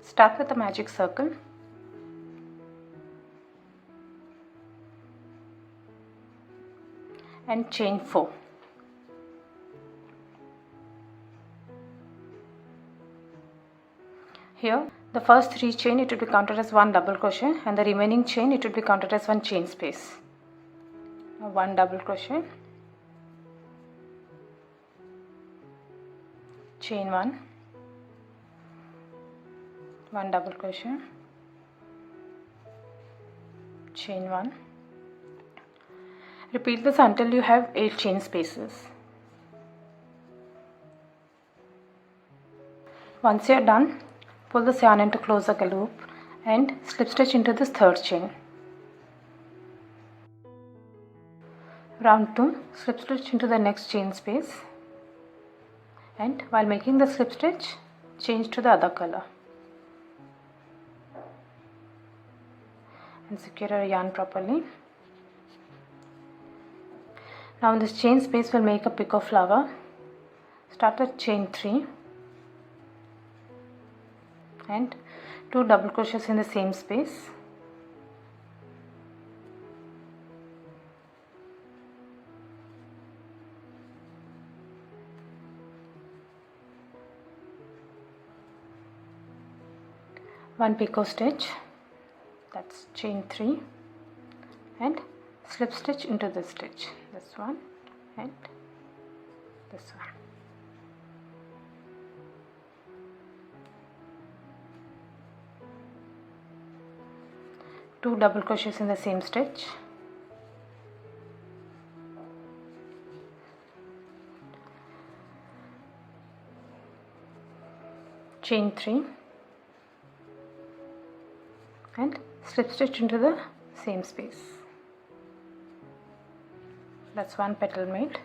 Start with a magic circle and chain 4. Here the first 3 chain it will be counted as 1 double crochet, and the remaining chain it will be counted as 1 chain space. Now 1 double crochet, chain 1, 1 double crochet, chain 1. Repeat this until you have 8 chain spaces. Once you are done, pull this yarn into close a loop and slip stitch into this third chain. Round 2, slip stitch into the next chain space, and while making the slip stitch, change to the other color and secure your yarn properly. Now in this chain space we'll make a picot flower. Start with chain 3 and 2 double crochets in the same space. One picot stitch, that's chain 3, and slip stitch into this stitch, this one and this one. Two double crochets in the same stitch, chain 3 and slip stitch into the same space. That's one petal made.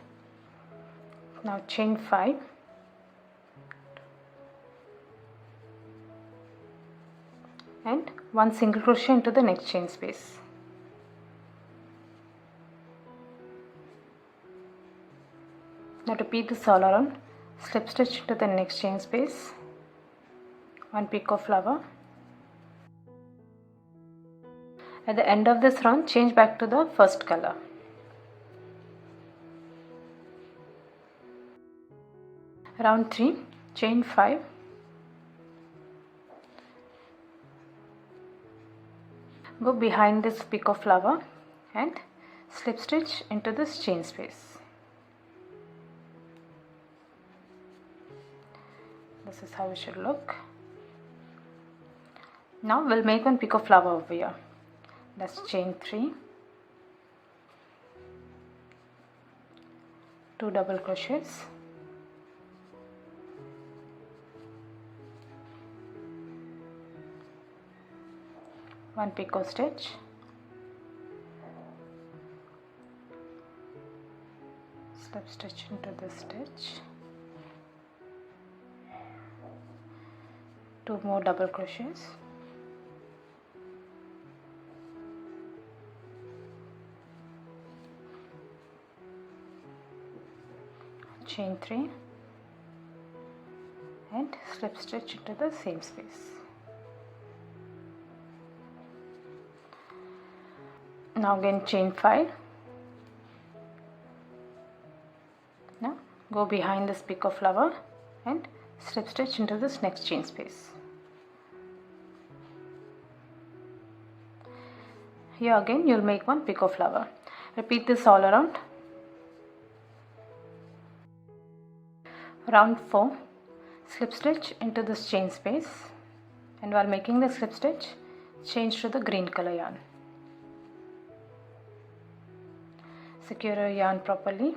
Now chain 5 and 1 single crochet into the next chain space. Now repeat this all around. Slip stitch into the next chain space, 1 picot flower. At the end of this round, change back to the first color. Round 3, chain 5, go behind this picot flower and slip stitch into this chain space. This is how it should look. Now we'll make one picot flower over here. That's chain 3, 2 double crochets, one picot stitch, slip stitch into this stitch, 2 more double crochets, chain 3 and slip stitch into the same space. Now again chain 5. Now go behind this picot flower and slip stitch into this next chain space. Here again you'll make one picot flower. Repeat this all around. Round 4, slip stitch into this chain space, and while making the slip stitch, change to the green color yarn. Secure your yarn properly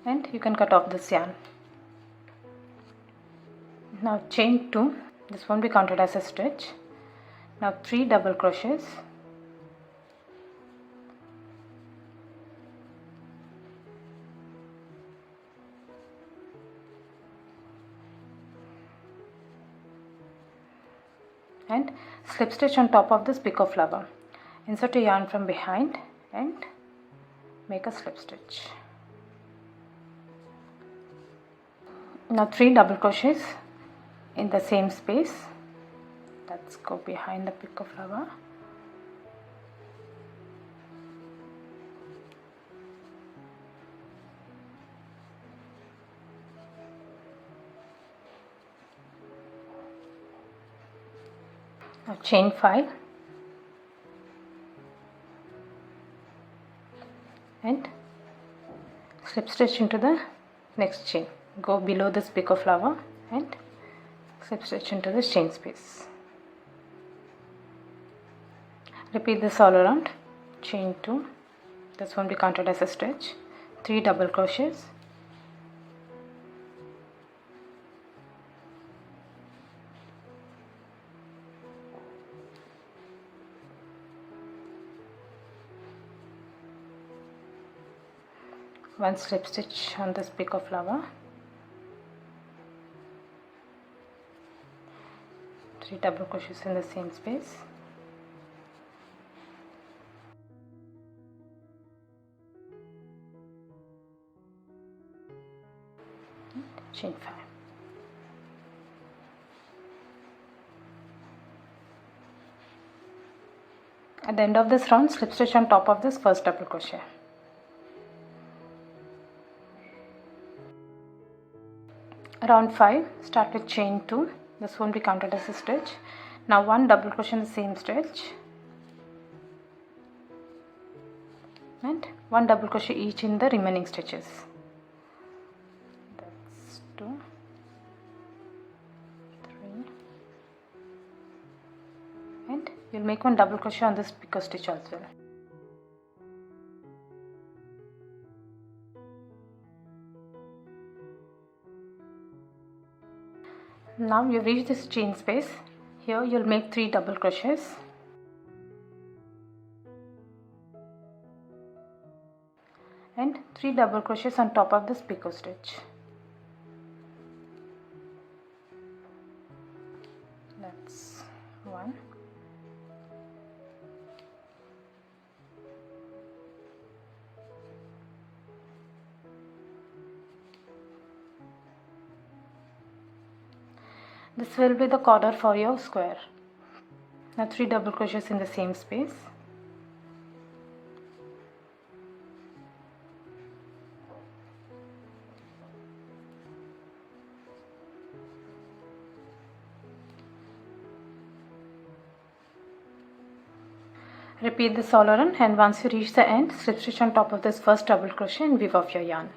and you can cut off this yarn. Now chain 2, this won't be counted as a stitch. Now 3 double crochets, and slip stitch on top of this picot flower. Insert a yarn from behind and make a slip stitch. Now 3 double crochets in the same space Let's go behind the Picot flower. Now chain 5 and slip stitch into the next chain. Go below this Picot flower and slip stitch into this chain space. Repeat this all around. Chain 2, this won't be counted as a stitch. 3 double crochets, one slip stitch on this Picot flower, 3 double crochets in the same space, chain 5. At the end of this round, slip stitch on top of this first double crochet. Round 5, start with chain 2. This won't be counted as a stitch. Now 1 double crochet in the same stitch and 1 double crochet each in the remaining stitches. That's 2, 3, and you'll make 1 double crochet on this Picot stitch as well. Now you've reached this chain space. Here you'll make 3 double crochets and 3 double crochets on top of this Picot stitch. That's 1, this will be the corner for your square. Now 3 double crochets in the same space, repeat this all around, and once you reach the end, slip stitch on top of this first double crochet and weave off your yarn.